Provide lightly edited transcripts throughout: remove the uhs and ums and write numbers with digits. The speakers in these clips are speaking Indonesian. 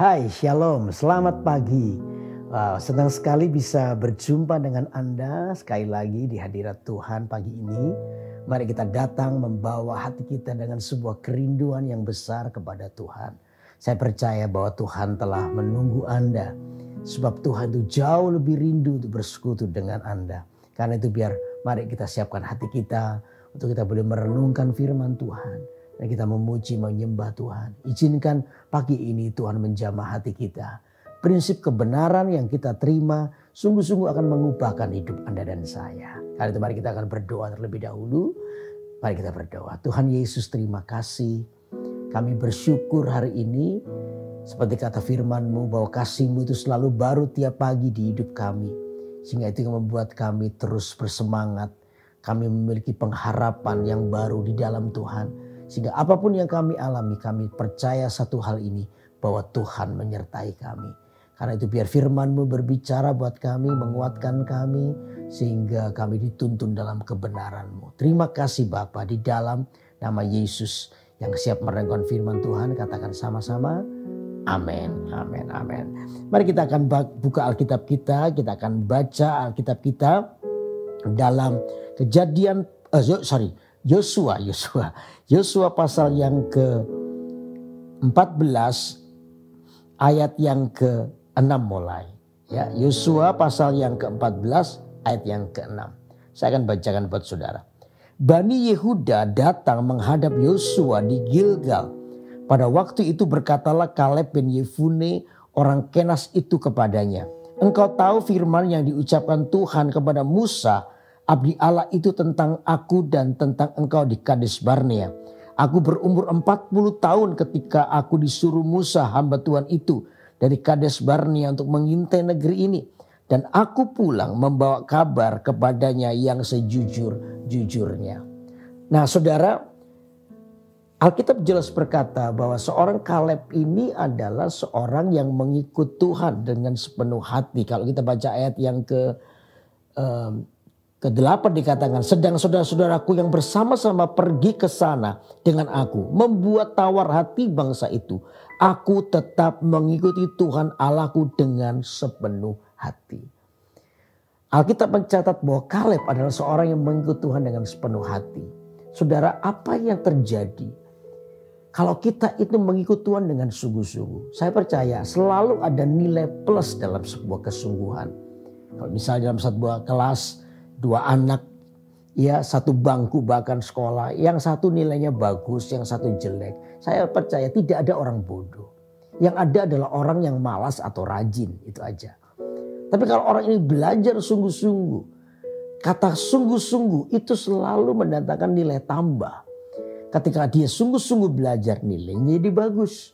Hai, shalom, selamat pagi. Wow, senang sekali bisa berjumpa dengan Anda sekali lagi di hadirat Tuhan pagi ini. Mari kita datang membawa hati kita dengan sebuah kerinduan yang besar kepada Tuhan. Saya percaya bahwa Tuhan telah menunggu Anda. Sebab Tuhan itu jauh lebih rindu untuk bersekutu dengan Anda. Karena itu mari kita siapkan hati kita untuk kita boleh merenungkan firman Tuhan. Dan kita memuji, menyembah Tuhan. Izinkan pagi ini Tuhan menjamah hati kita. Prinsip kebenaran yang kita terima sungguh-sungguh akan mengubahkan hidup Anda dan saya. Karena itu mari kita akan berdoa terlebih dahulu. Mari kita berdoa. Tuhan Yesus, terima kasih. Kami bersyukur hari ini. Seperti kata firman-Mu bahwa kasih-Mu itu selalu baru tiap pagi di hidup kami. Sehingga itu yang membuat kami terus bersemangat. Kami memiliki pengharapan yang baru di dalam Tuhan. Sehingga apapun yang kami alami, kami percaya satu hal ini, bahwa Tuhan menyertai kami. Karena itu biar firman-Mu berbicara buat kami, menguatkan kami, sehingga kami dituntun dalam kebenaran-Mu. Terima kasih Bapa, di dalam nama Yesus yang siap merenungkan firman Tuhan, katakan sama-sama, amin, amin, amin. Mari kita akan buka Alkitab kita akan baca Alkitab kita dalam Yosua pasal yang ke-14 ayat yang ke-6 mulai. Ya, Yosua pasal yang ke-14 ayat yang ke-6. Saya akan bacakan buat saudara. Bani Yehuda datang menghadap Yosua di Gilgal. Pada waktu itu berkatalah Kaleb bin Yefune orang Kenas itu kepadanya. Engkau tahu firman yang diucapkan Tuhan kepada Musa abdi Allah itu tentang aku dan tentang engkau di Kades Barnea. Aku berumur 40 tahun ketika aku disuruh Musa hamba Tuhan itu dari Kades Barnea untuk mengintai negeri ini. Dan aku pulang membawa kabar kepadanya yang sejujur-jujurnya. Nah saudara, Alkitab jelas berkata bahwa seorang Kaleb ini adalah seorang yang mengikut Tuhan dengan sepenuh hati. Kalau kita baca ayat yang ke-8 dikatakan, sedang saudara-saudaraku yang bersama-sama pergi ke sana dengan aku, membuat tawar hati bangsa itu. Aku tetap mengikuti Tuhan Allahku dengan sepenuh hati. Alkitab mencatat bahwa Kaleb adalah seorang yang mengikuti Tuhan dengan sepenuh hati. Saudara, apa yang terjadi kalau kita itu mengikuti Tuhan dengan sungguh-sungguh? Saya percaya selalu ada nilai plus dalam sebuah kesungguhan. Kalau misalnya dalam sebuah kelas, 2 anak, ya satu bangku bahkan sekolah, yang satu nilainya bagus, yang satu jelek. Saya percaya tidak ada orang bodoh. Yang ada adalah orang yang malas atau rajin, itu aja. Tapi kalau orang ini belajar sungguh-sungguh, kata sungguh-sungguh itu selalu mendatangkan nilai tambah. Ketika dia sungguh-sungguh belajar, nilainya jadi bagus.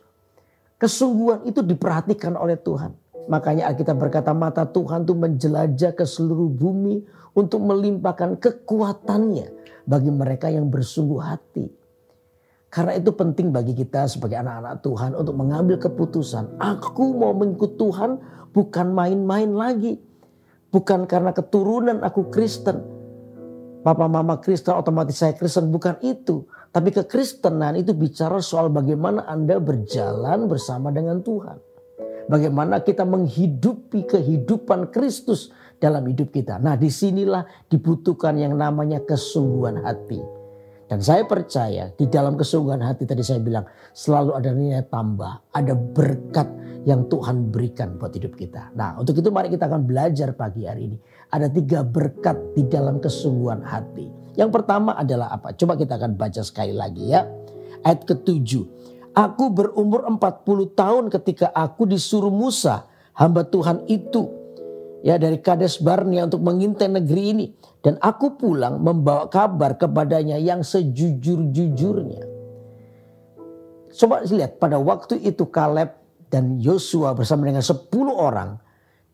Kesungguhan itu diperhatikan oleh Tuhan. Makanya Alkitab berkata mata Tuhan itu menjelajah ke seluruh bumi untuk melimpahkan kekuatannya bagi mereka yang bersungguh hati. Karena itu penting bagi kita sebagai anak-anak Tuhan untuk mengambil keputusan. Aku mau mengikut Tuhan bukan main-main lagi. Bukan karena keturunan aku Kristen. Papa mama Kristen otomatis saya Kristen, bukan itu. Tapi kekristenan itu bicara soal bagaimana Anda berjalan bersama dengan Tuhan. Bagaimana kita menghidupi kehidupan Kristus dalam hidup kita. Nah, disinilah dibutuhkan yang namanya kesungguhan hati. Dan saya percaya di dalam kesungguhan hati tadi saya bilang selalu ada nilai tambah. Ada berkat yang Tuhan berikan buat hidup kita. Nah, untuk itu mari kita akan belajar pagi hari ini. Ada 3 berkat di dalam kesungguhan hati. Yang pertama adalah apa? Coba kita akan baca sekali lagi ya. Ayat ke-7. Aku berumur 40 tahun ketika aku disuruh Musa, hamba Tuhan itu, ya dari Kades Barnea untuk mengintai negeri ini. Dan aku pulang membawa kabar kepadanya yang sejujur-jujurnya. Coba lihat, pada waktu itu Kaleb dan Yosua bersama dengan 10 orang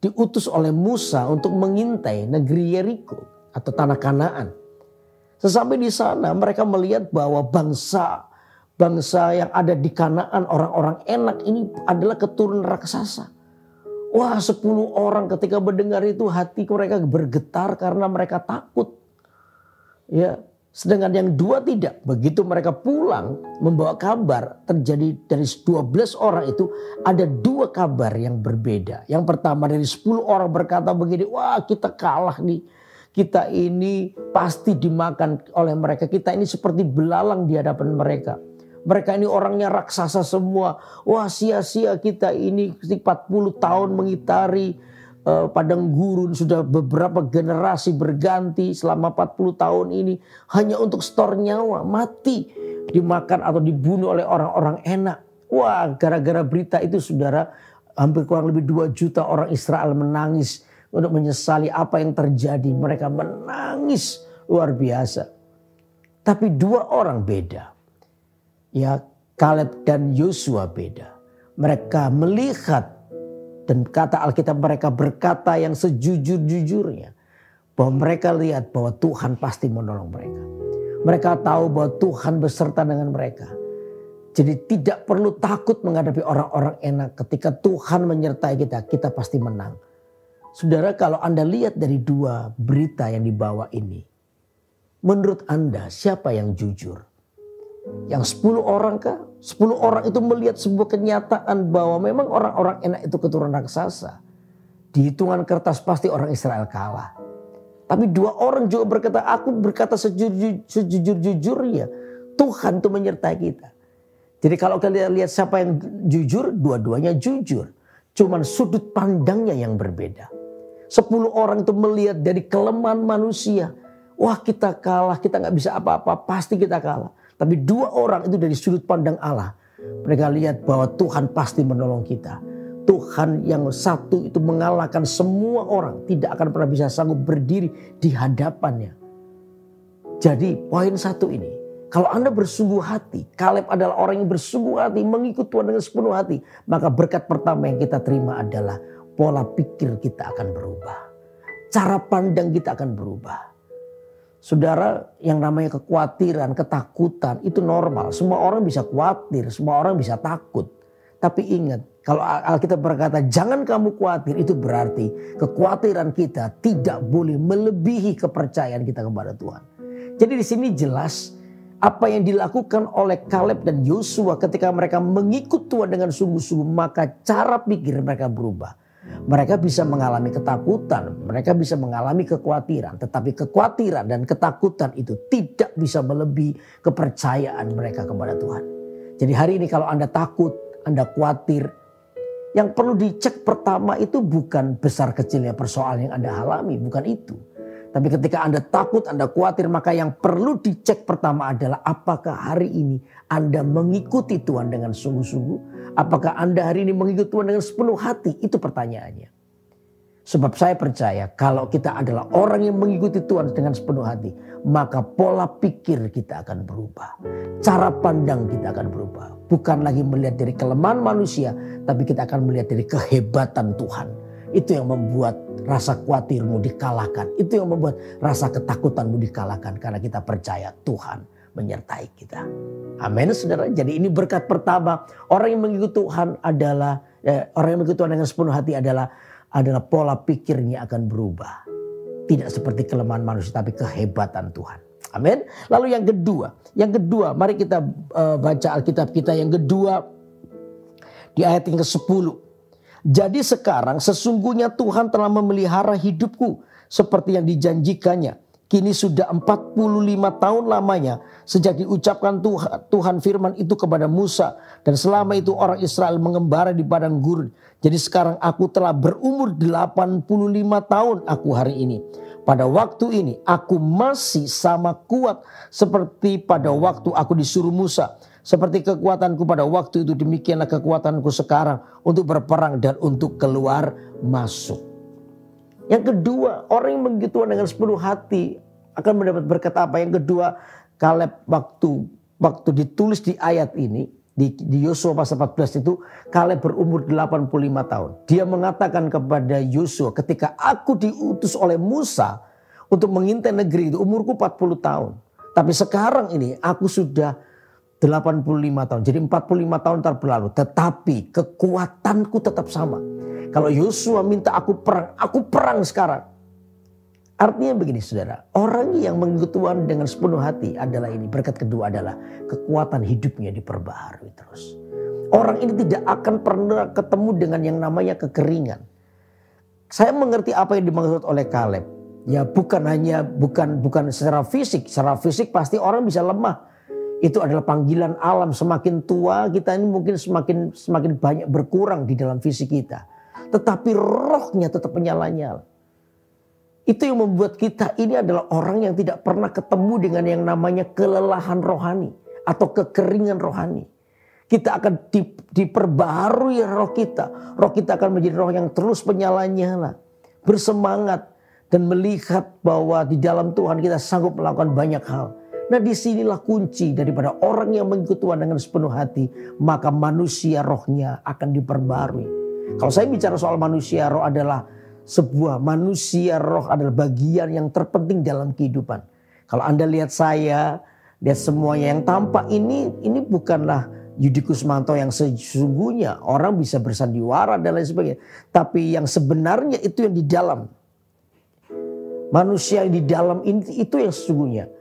diutus oleh Musa untuk mengintai negeri Yeriko atau tanah Kanaan. Sesampai di sana mereka melihat bahwa bangsa yang ada di Kanaan, orang-orang enak ini adalah keturunan raksasa. Wah, 10 orang ketika mendengar itu hati mereka bergetar karena mereka takut. Ya, Sedangkan yang dua tidak. Begitu mereka pulang membawa kabar, terjadi dari 12 orang itu ada 2 kabar yang berbeda. Yang pertama dari 10 orang berkata begini, wah kita kalah nih. Kita ini pasti dimakan oleh mereka. Kita ini seperti belalang di hadapan mereka. Mereka ini orangnya raksasa semua. Wah sia-sia kita ini 40 tahun mengitari padang gurun, sudah beberapa generasi berganti selama 40 tahun ini hanya untuk setor nyawa, mati dimakan atau dibunuh oleh orang-orang enak. Wah, gara-gara berita itu saudara, hampir kurang lebih 2 juta orang Israel menangis untuk menyesali apa yang terjadi. Mereka menangis luar biasa. Tapi 2 orang beda. Ya, Kaleb dan Yosua beda. Mereka melihat, dan kata Alkitab mereka berkata yang sejujur-jujurnya. Bahwa mereka lihat bahwa Tuhan pasti menolong mereka. Mereka tahu bahwa Tuhan beserta dengan mereka. Jadi tidak perlu takut menghadapi orang-orang enak. Ketika Tuhan menyertai kita, kita pasti menang. Saudara, kalau Anda lihat dari 2 berita yang dibawa ini. Menurut Anda siapa yang jujur? Yang 10 orang kah? 10 orang itu melihat sebuah kenyataan bahwa memang orang-orang enak itu keturunan raksasa. Di hitungan kertas pasti orang Israel kalah. Tapi 2 orang juga berkata, aku berkata sejujur-jujurnya. Tuhan itu menyertai kita. Jadi kalau kalian lihat siapa yang jujur, dua-duanya jujur. Cuman sudut pandangnya yang berbeda. 10 orang itu melihat dari kelemahan manusia. Wah kita kalah, kita gak bisa apa-apa, pasti kita kalah. Tapi 2 orang itu dari sudut pandang Allah. Mereka lihat bahwa Tuhan pasti menolong kita. Tuhan yang satu itu mengalahkan semua orang. Tidak akan pernah bisa sanggup berdiri di hadapannya. Jadi poin 1 ini. Kalau Anda bersungguh hati. Kaleb adalah orang yang bersungguh hati. Mengikut Tuhan dengan sepenuh hati. Maka berkat pertama yang kita terima adalah pola pikir kita akan berubah. Cara pandang kita akan berubah. Saudara, yang namanya kekhawatiran, ketakutan itu normal. Semua orang bisa khawatir, semua orang bisa takut. Tapi ingat, kalau Alkitab berkata jangan kamu khawatir, itu berarti kekhawatiran kita tidak boleh melebihi kepercayaan kita kepada Tuhan. Jadi di sini jelas apa yang dilakukan oleh Kaleb dan Yosua ketika mereka mengikut Tuhan dengan sungguh-sungguh, maka cara pikir mereka berubah. Mereka bisa mengalami ketakutan, mereka bisa mengalami kekhawatiran. Tetapi kekhawatiran dan ketakutan itu tidak bisa melebihi kepercayaan mereka kepada Tuhan. Jadi hari ini kalau Anda takut, Anda khawatir, yang perlu dicek pertama itu bukan besar kecilnya persoalan yang Anda alami, bukan itu. Tapi ketika Anda takut, Anda khawatir, maka yang perlu dicek pertama adalah apakah hari ini Anda mengikuti Tuhan dengan sungguh-sungguh? Apakah Anda hari ini mengikuti Tuhan dengan sepenuh hati? Itu pertanyaannya. Sebab saya percaya kalau kita adalah orang yang mengikuti Tuhan dengan sepenuh hati, maka pola pikir kita akan berubah. Cara pandang kita akan berubah. Bukan lagi melihat dari kelemahan manusia, tapi kita akan melihat dari kehebatan Tuhan. Itu yang membuat rasa khawatirmu dikalahkan. Itu yang membuat rasa ketakutanmu dikalahkan. Karena kita percaya Tuhan menyertai kita. Amin saudara. Jadi ini berkat pertama. Orang yang mengikuti Tuhan adalah, orang yang mengikuti Tuhan dengan sepenuh hati adalah pola pikirnya akan berubah. Tidak seperti kelemahan manusia, tapi kehebatan Tuhan. Amin. Lalu yang kedua, mari kita baca Alkitab kita yang kedua di ayat yang ke-10. Jadi sekarang sesungguhnya Tuhan telah memelihara hidupku seperti yang dijanjikannya. Kini sudah 45 tahun lamanya sejak diucapkan Tuhan firman itu kepada Musa. Dan selama itu orang Israel mengembara di padang gurun. Jadi sekarang aku telah berumur 85 tahun aku hari ini. Pada waktu ini aku masih sama kuat seperti pada waktu aku disuruh Musa. Seperti kekuatanku pada waktu itu, demikianlah kekuatanku sekarang untuk berperang dan untuk keluar masuk. Yang kedua, orang yang mengikuti Tuhan dengan sepenuh hati akan mendapat berkat apa? Yang kedua, Kaleb waktu ditulis di ayat ini, di Yosua pasal 14 itu, Kaleb berumur 85 tahun. Dia mengatakan kepada Yosua, ketika aku diutus oleh Musa untuk mengintai negeri itu, umurku 40 tahun. Tapi sekarang ini aku sudah 85 tahun. Jadi 45 tahun telah berlalu. Tetapi kekuatanku tetap sama. Kalau Yosua minta aku perang sekarang. Artinya begini saudara, orang yang mengikut Tuhan dengan sepenuh hati adalah ini. Berkat kedua adalah kekuatan hidupnya diperbaharui terus. Orang ini tidak akan pernah ketemu dengan yang namanya kekeringan. Saya mengerti apa yang dimaksud oleh Kaleb. Ya bukan secara fisik. Secara fisik pasti orang bisa lemah. Itu adalah panggilan alam. Semakin tua kita ini mungkin semakin banyak berkurang di dalam fisik kita. Tetapi rohnya tetap menyala-nyala. Itu yang membuat kita ini adalah orang yang tidak pernah ketemu dengan yang namanya kelelahan rohani atau kekeringan rohani. Kita akan diperbaharui roh kita. Roh kita akan menjadi roh yang terus menyala-nyala, bersemangat dan melihat bahwa di dalam Tuhan kita sanggup melakukan banyak hal. Nah, disinilah kunci daripada orang yang mengikut Tuhan dengan sepenuh hati, maka manusia rohnya akan diperbarui. Kalau saya bicara soal manusia roh adalah sebuah manusia roh adalah bagian yang terpenting dalam kehidupan. Kalau Anda lihat saya, lihat semuanya yang tampak ini bukanlah Yudi Kusmanto yang sesungguhnya. Orang bisa bersandiwara dan lain sebagainya. Tapi yang sebenarnya itu yang di dalam. Manusia yang di dalam ini itu yang sesungguhnya.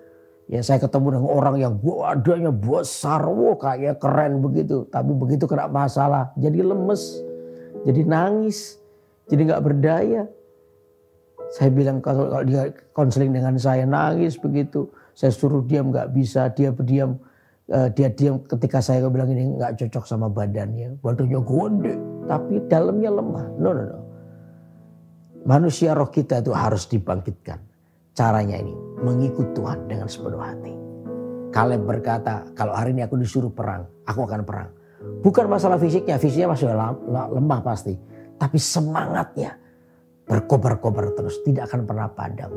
Ya saya ketemu dengan orang yang badannya besar, kayak keren begitu. Tapi begitu kena masalah jadi lemes, jadi nangis. Jadi gak berdaya. Saya bilang kalau dia konseling dengan saya nangis begitu. Saya suruh diam gak bisa. Dia berdiam. Dia diam ketika saya bilang ini gak cocok sama badannya. Badannya gede. Tapi dalamnya lemah. No. Manusia roh kita itu harus dibangkitkan. Caranya ini mengikut Tuhan dengan sepenuh hati. Kaleb berkata kalau hari ini aku disuruh perang. Aku akan perang. Bukan masalah fisiknya. Fisiknya masih lemah pasti. Tapi semangatnya berkobar-kobar terus. Tidak akan pernah padam.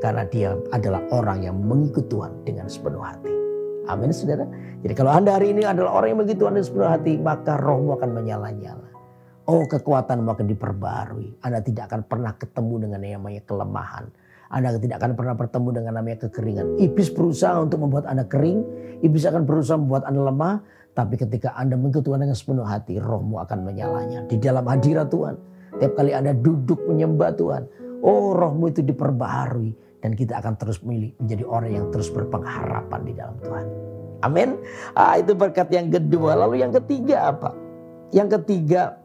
Karena dia adalah orang yang mengikut Tuhan dengan sepenuh hati. Amin saudara. Jadi kalau Anda hari ini adalah orang yang mengikut Tuhan dengan sepenuh hati. Maka rohmu akan menyala-nyala. Oh kekuatanmu akan diperbarui. Anda tidak akan pernah ketemu dengan yang namanya kelemahan. Anda tidak akan pernah bertemu dengan namanya kekeringan. Iblis berusaha untuk membuat Anda kering. Iblis akan berusaha membuat Anda lemah. Tapi ketika Anda mengikut Tuhan dengan sepenuh hati, rohmu akan menyalanya. Di dalam hadirat Tuhan. Tiap kali Anda duduk menyembah Tuhan. Oh rohmu itu diperbaharui. Dan kita akan terus memilih menjadi orang yang terus berpengharapan di dalam Tuhan. Amin. Itu berkat yang kedua. Lalu yang ketiga apa? Yang ketiga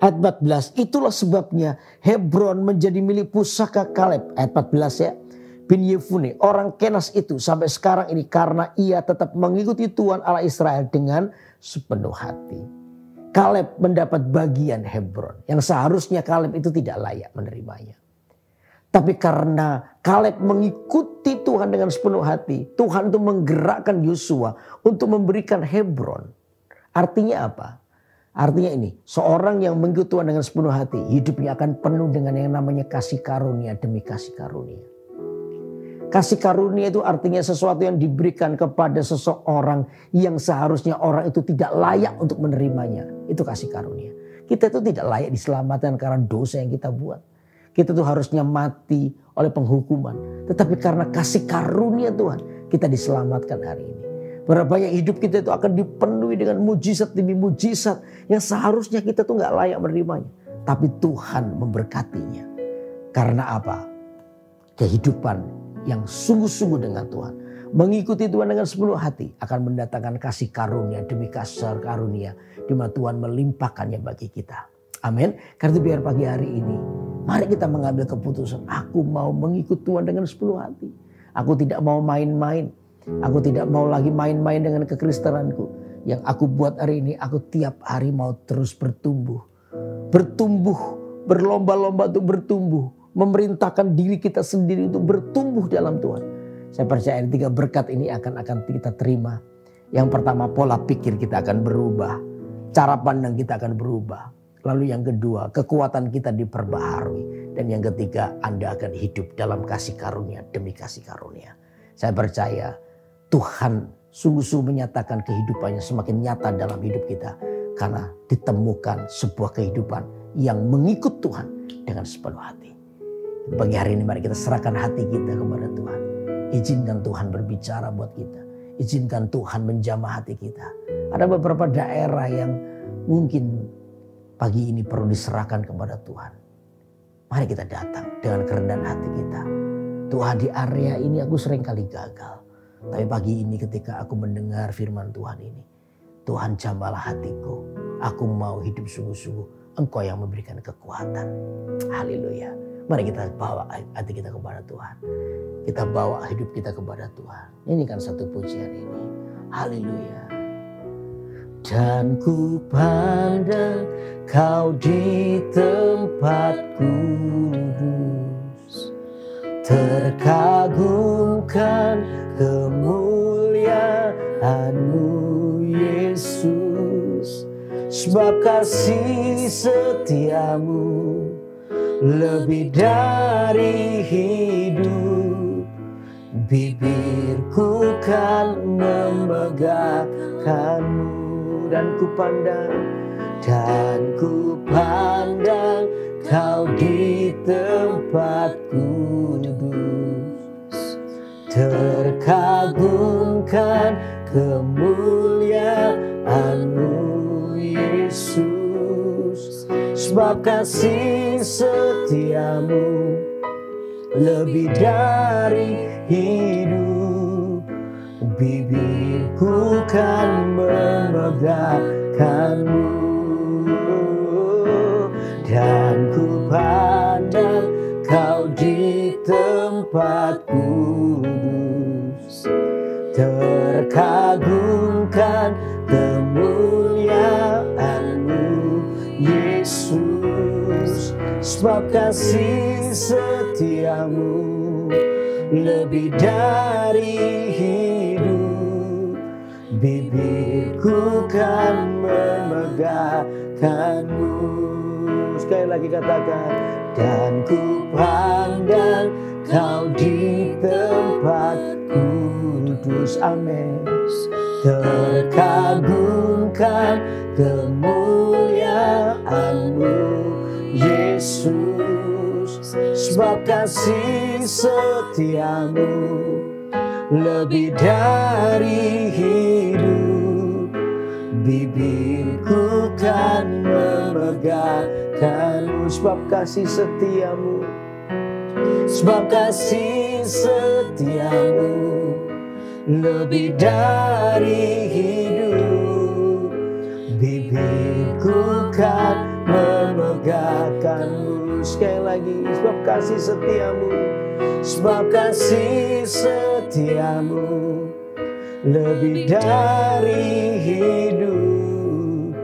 ayat 14. Itulah sebabnya Hebron menjadi milik pusaka Kaleb. Ayat 14 ya. Bin Yefune, orang Kenas itu sampai sekarang ini karena ia tetap mengikuti Tuhan Allah Israel dengan sepenuh hati. Kaleb mendapat bagian Hebron yang seharusnya Kaleb itu tidak layak menerimanya. Tapi karena Kaleb mengikuti Tuhan dengan sepenuh hati, Tuhan itu menggerakkan Yosua untuk memberikan Hebron. Artinya apa? Artinya ini, seorang yang mengikuti Tuhan dengan sepenuh hati, hidupnya akan penuh dengan yang namanya kasih karunia demi kasih karunia. Kasih karunia itu artinya sesuatu yang diberikan kepada seseorang yang seharusnya orang itu tidak layak untuk menerimanya. Itu kasih karunia. Kita itu tidak layak diselamatkan karena dosa yang kita buat. Kita itu harusnya mati oleh penghukuman. Tetapi karena kasih karunia Tuhan, kita diselamatkan hari ini. Berapa banyak hidup kita itu akan dipenuhi dengan mujizat demi mujizat yang seharusnya kita tuh gak layak menerimanya. Tapi Tuhan memberkatinya. Karena apa? Kehidupan yang sungguh-sungguh dengan Tuhan. Mengikuti Tuhan dengan sepenuh hati akan mendatangkan kasih karunia demi kasih karunia. Di mana Tuhan melimpahkannya bagi kita. Amin. Karena biar pagi hari ini, mari kita mengambil keputusan. Aku mau mengikuti Tuhan dengan sepenuh hati. Aku tidak mau main-main. Aku tidak mau lagi main-main dengan kekristenanku. Yang aku buat hari ini, aku tiap hari mau terus bertumbuh. Bertumbuh, berlomba-lomba untuk bertumbuh. Memerintahkan diri kita sendiri untuk bertumbuh dalam Tuhan. Saya percaya 3 berkat ini akan kita terima. Yang pertama, pola pikir kita akan berubah. Cara pandang kita akan berubah. Lalu yang kedua, kekuatan kita diperbaharui. Dan yang ketiga, Anda akan hidup dalam kasih karunia demi kasih karunia. Saya percaya Tuhan sungguh-sungguh menyatakan kehidupannya semakin nyata dalam hidup kita. Karena ditemukan sebuah kehidupan yang mengikut Tuhan dengan sepenuh hati. Pagi hari ini mari kita serahkan hati kita kepada Tuhan. Izinkan Tuhan berbicara buat kita. Izinkan Tuhan menjamah hati kita. Ada beberapa daerah yang mungkin pagi ini perlu diserahkan kepada Tuhan. Mari kita datang dengan kerendahan hati kita. Tuhan, di area ini aku sering kali gagal. Tapi pagi ini ketika aku mendengar firman Tuhan ini, Tuhan jamahlah hatiku. Aku mau hidup sungguh-sungguh. Engkau yang memberikan kekuatan. Haleluya. Mari kita bawa hati kita kepada Tuhan. Kita bawa hidup kita kepada Tuhan. Ini kan satu pujian ini. Haleluya. Dan ku pandang Kau di tempat kudus, terkagumkan kemuliaan-Mu Yesus. Sebab kasih setiamu lebih dari hidup, bibirku kan memegahkanmu. Dan ku pandang Kau di tempat kudus, terkagumkan kemuliaan-Mu Yesus. Sebab kasih setiamu lebih dari hidup, bibirku kan memegahkanmu. Dan ku pandang Kau di tempat kudus, terkagumkan kemuliaan-Mu Yesus. Sebab kasih setiamu lebih dari hidup, bibirku kan memegahkanmu. Sekali lagi katakan, dan ku pandang Kau di tempat kudus. Amin. Terkagumkan kemuliaan-Mu Yesus. Sebab kasih setiamu lebih dari hidup, bibirku kan memegahkanmu. Sebab kasih setiamu, sebab kasih setiamu lebih dari hidup, bibirku kan memegahkanmu. Sekali lagi, sebab kasih setiamu, sebab kasih setiamu lebih dari hidup,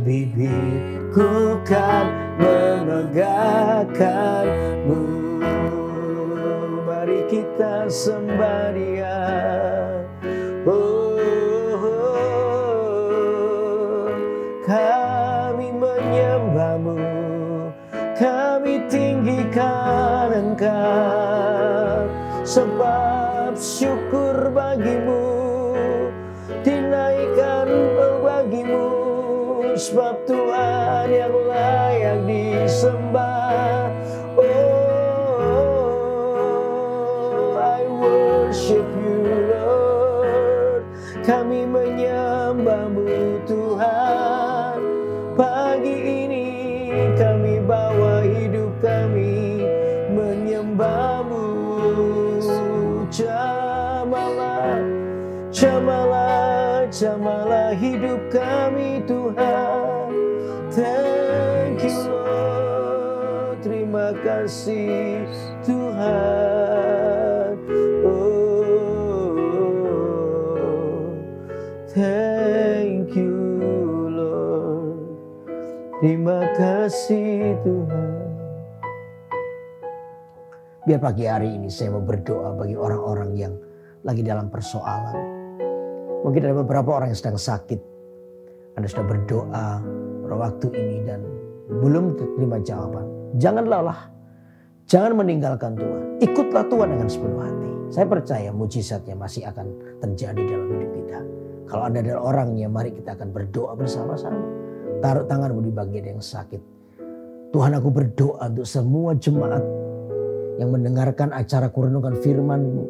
bibirku kan memegahkanmu. Mari kita sembah Dia. Kami menyembah-Mu, kami tinggikan Engkau, sebab syukur bagi-Mu, dinaikkan bagi-Mu. Sebab Tuhan yang layak disembah. Oh, I worship You Lord. Kami menyembah-Mu Tuhan. Pagi ini kami bawa hidup kami menyembah-Mu. Jamahlah, jamahlah, jamahlah hidup kami Tuhan. Thank You Lord. Terima kasih Tuhan. Oh, thank You Lord. Terima kasih Tuhan. Biar pagi hari ini saya mau berdoa bagi orang-orang yang lagi dalam persoalan. Mungkin ada beberapa orang yang sedang sakit. Anda sudah berdoa pada waktu ini dan belum terima jawaban. Jangan lelah. Jangan meninggalkan Tuhan. Ikutlah Tuhan dengan sepenuh hati. Saya percaya mujizatnya masih akan terjadi dalam hidup kita. Kalau Anda adalah orangnya, mari kita akan berdoa bersama-sama. Taruh tanganmu di bagian yang sakit. Tuhan, aku berdoa untuk semua jemaat yang mendengarkan acara kurenungan firman-Mu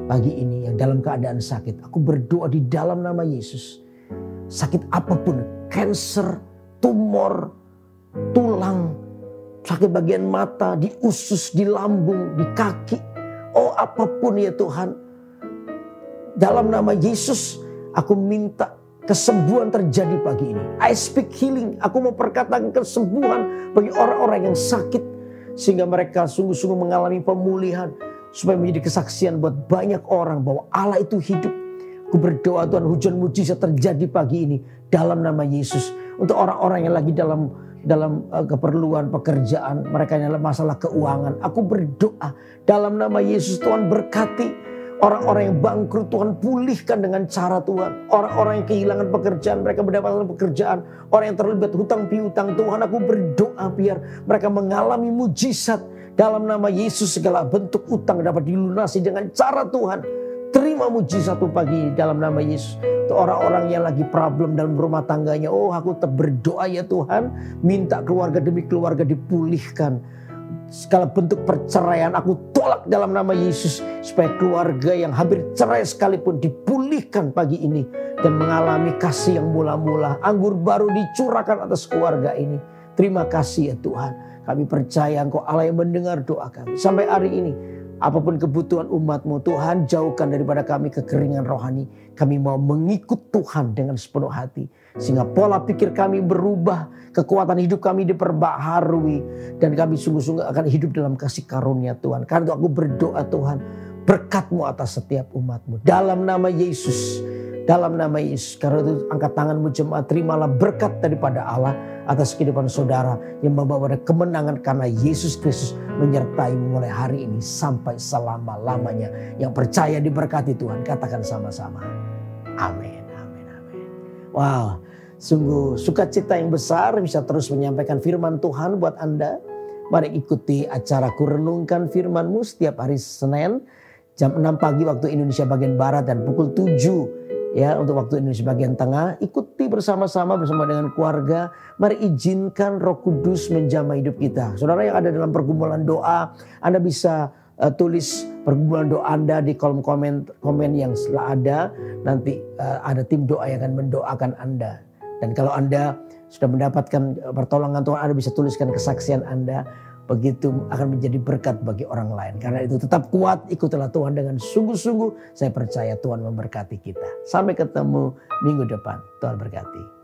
pagi ini yang dalam keadaan sakit. Aku berdoa di dalam nama Yesus. Sakit apapun, kanker, tumor, tulang, sakit bagian mata, di usus, di lambung, di kaki. Oh apapun ya Tuhan. Dalam nama Yesus aku minta kesembuhan terjadi pagi ini. I speak healing. Aku mau perkatakan kesembuhan bagi orang-orang yang sakit. Sehingga mereka sungguh-sungguh mengalami pemulihan. Supaya menjadi kesaksian buat banyak orang bahwa Allah itu hidup. Aku berdoa Tuhan hujan mujizat terjadi pagi ini. Dalam nama Yesus. Untuk orang-orang yang lagi dalam keperluan pekerjaan. Mereka yang dalam masalah keuangan. Aku berdoa dalam nama Yesus Tuhan berkati. Orang-orang yang bangkrut Tuhan pulihkan dengan cara Tuhan. Orang-orang yang kehilangan pekerjaan mereka mendapatkan pekerjaan. Orang yang terlibat hutang piutang Tuhan aku berdoa biar mereka mengalami mujizat. Dalam nama Yesus segala bentuk utang dapat dilunasi dengan cara Tuhan. Terima mujizat pagi dalam nama Yesus. Untuk orang-orang yang lagi problem dalam rumah tangganya. Oh aku tetap berdoa ya Tuhan. Minta keluarga demi keluarga dipulihkan. Segala bentuk perceraian aku tolak dalam nama Yesus. Supaya keluarga yang hampir cerai sekalipun dipulihkan pagi ini. Dan mengalami kasih yang mula-mula. Anggur baru dicurahkan atas keluarga ini. Terima kasih ya Tuhan. Kami percaya Engkau Allah yang mendengar doa kami. Sampai hari ini. Apapun kebutuhan umat-Mu Tuhan jauhkan daripada kami kekeringan rohani. Kami mau mengikut Tuhan dengan sepenuh hati. Sehingga pola pikir kami berubah. Kekuatan hidup kami diperbaharui. Dan kami sungguh-sungguh akan hidup dalam kasih karunia Tuhan. Karena itu aku berdoa Tuhan. Berkat-Mu atas setiap umat-Mu. Dalam nama Yesus. Dalam nama Yesus. Karena itu angkat tangan-Mu jemaat. Terimalah berkat daripada Allah. Atas kehidupan saudara yang membawa pada kemenangan karena Yesus Kristus menyertai mulai hari ini sampai selama-lamanya. Yang percaya diberkati Tuhan katakan sama-sama. Amin, amin, amin. Wow, sungguh sukacita yang besar bisa terus menyampaikan firman Tuhan buat Anda. Mari ikuti acaraku renungkan firman-Mu setiap hari Senin jam 6 pagi waktu Indonesia bagian Barat dan pukul 7 ya untuk waktu Indonesia bagian tengah. Ikuti bersama-sama dengan keluarga. Mari izinkan Roh Kudus menjamah hidup kita. Saudara yang ada dalam pergumulan doa, Anda bisa tulis pergumulan doa Anda di kolom komen yang setelah ada. Nanti ada tim doa yang akan mendoakan Anda. Dan kalau Anda sudah mendapatkan pertolongan Tuhan, Anda bisa tuliskan kesaksian Anda. Begitu akan menjadi berkat bagi orang lain. Karena itu tetap kuat, ikutilah Tuhan dengan sungguh-sungguh. Saya percaya Tuhan memberkati kita. Sampai ketemu minggu depan. Tuhan berkati.